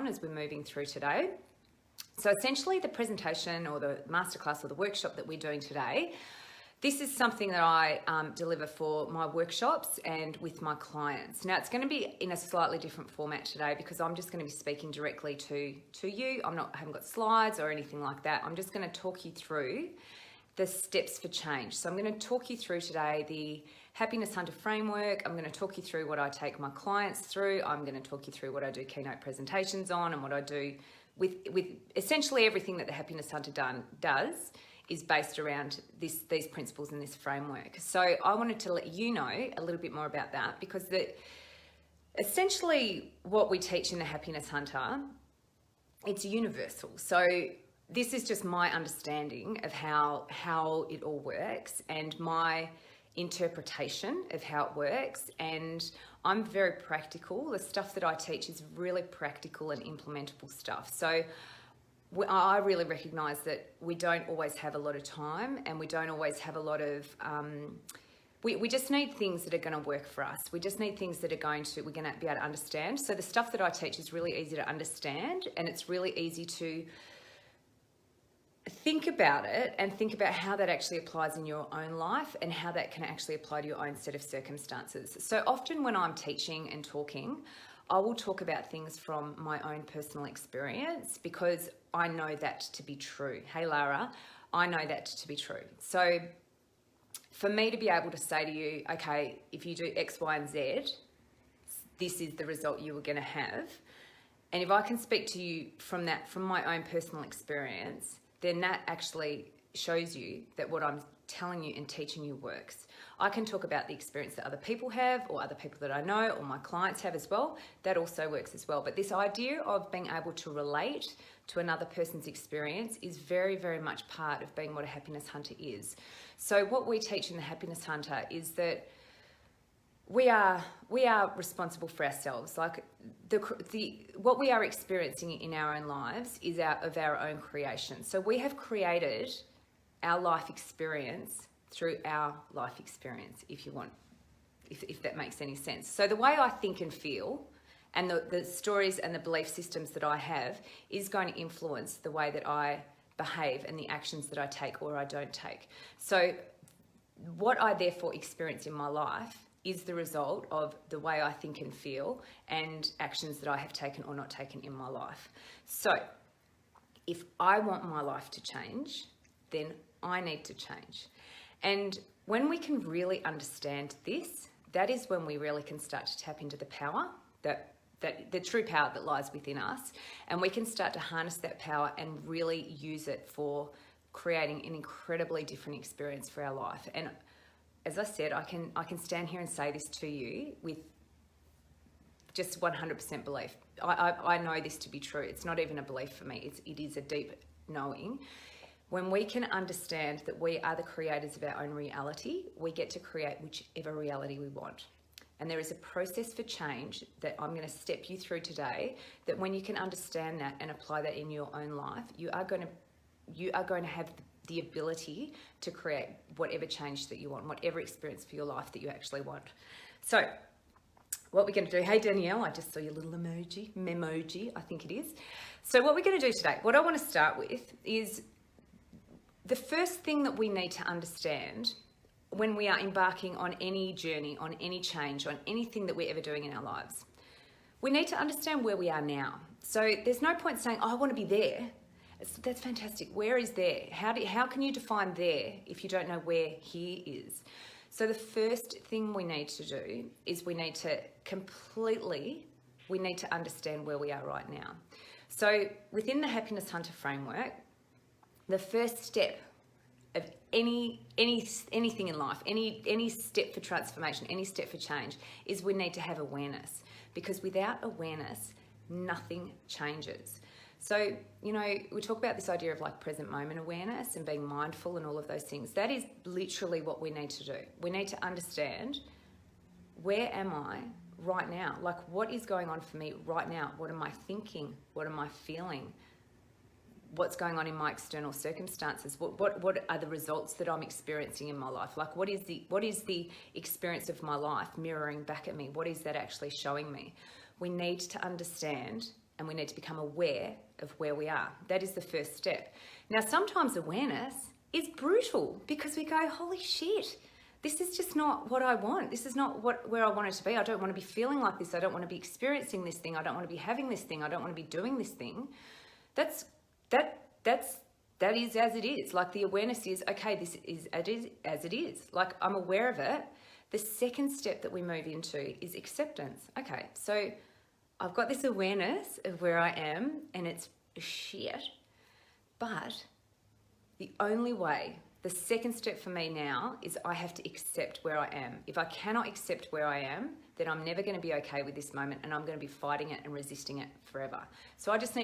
as we're moving through today. So essentially the presentation or the masterclass or the workshop that we're doing today, this is something that I deliver for my workshops and with my clients. Now it's going to be in a slightly different format today because I'm just going to be speaking directly to you. I haven't got slides or anything like that. I'm just going to talk you through the steps for change. So I'm going to talk you through today the Happiness Hunter framework. I'm going to talk you through what I take my clients through. I'm going to talk you through what I do keynote presentations on, and what I do with essentially everything that the Happiness Hunter does is based around these principles and this framework. So I wanted to let you know a little bit more about that, because essentially what we teach in the Happiness Hunter, it's universal. So this is just my understanding of how it all works and my interpretation of how it works. And I'm very practical. The stuff that I teach is really practical and implementable stuff. So I really recognize that we don't always have a lot of time, and we don't always have a lot of, we just need things that are going to work for us. We just need things that we're going to be able to understand. So the stuff that I teach is really easy to understand, and it's really easy to think about it and think about how that actually applies in your own life and how that can actually apply to your own set of circumstances. So often when I'm teaching and talking, I will talk about things from my own personal experience, because I know that to be true. Hey, Lara, I know that to be true. So for me to be able to say to you, okay, if you do X, Y, and Z, this is the result you were going to have. And if I can speak to you from my own personal experience, then that actually shows you that what I'm telling you and teaching you works. I can talk about the experience that other people have, or other people that I know, or my clients have as well. That also works as well. But this idea of being able to relate to another person's experience is very, very much part of being what a happiness hunter is. So what we teach in the Happiness Hunter is that we are responsible for ourselves. Like what we are experiencing in our own lives is of our own creation. So we have created our life experience through our life experience, if you want, if that makes any sense. So the way I think and feel, and the stories and the belief systems that I have, is going to influence the way that I behave and the actions that I take or I don't take. So what I therefore experience in my life is the result of the way I think and feel and actions that I have taken or not taken in my life. So if I want my life to change, then I need to change. And when we can really understand this, that is when we really can start to tap into the power, that the true power that lies within us, and we can start to harness that power and really use it for creating an incredibly different experience for our life. And as I said, I can stand here and say this to you with just 100% belief. I know this to be true. It's not even a belief for me. It is a deep knowing. When we can understand that we are the creators of our own reality, we get to create whichever reality we want. And there is a process for change that I'm going to step you through today, that when you can understand that and apply that in your own life, you are going to have the ability to create whatever change that you want, whatever experience for your life that you actually want. So what we're going to do, hey Danielle, I just saw your little memoji, I think it is. So what we're going to do today, what I want to start with is the first thing that we need to understand when we are embarking on any journey, on any change, on anything that we're ever doing in our lives. We need to understand where we are now. So there's no point saying, oh, I want to be there. That's fantastic. Where is there? How can you define there if you don't know where here is? So the first thing we need to do is we need to understand where we are right now. So within the Happiness Hunter framework, the first step of anything in life, any step for transformation, any step for change, is we need to have awareness. Because without awareness, nothing changes. So, you know, we talk about this idea of like present moment awareness and being mindful and all of those things. That is literally what we need to do. We need to understand, where am I right now? Like, what is going on for me right now? What am I thinking? What am I feeling? What's going on in my external circumstances? What are the results that I'm experiencing in my life? Like, what is the experience of my life mirroring back at me? What is that actually showing me? We need to understand and we need to become aware of where we are. That is the first step. Now, sometimes awareness is brutal because we go, holy shit, this is just not what I want. This is not where I want it to be. I don't want to be feeling like this. I don't want to be experiencing this thing. I don't want to be having this thing. I don't want to be doing this thing. That is as it is. Like, the awareness is, okay, this is as it is. Like, I'm aware of it. The second step that we move into is acceptance. Okay, so I've got this awareness of where I am and it's shit, but the only way, the second step for me now is I have to accept where I am. If I cannot accept where I am, then I'm never going to be okay with this moment, and I'm going to be fighting it and resisting it forever. So I just need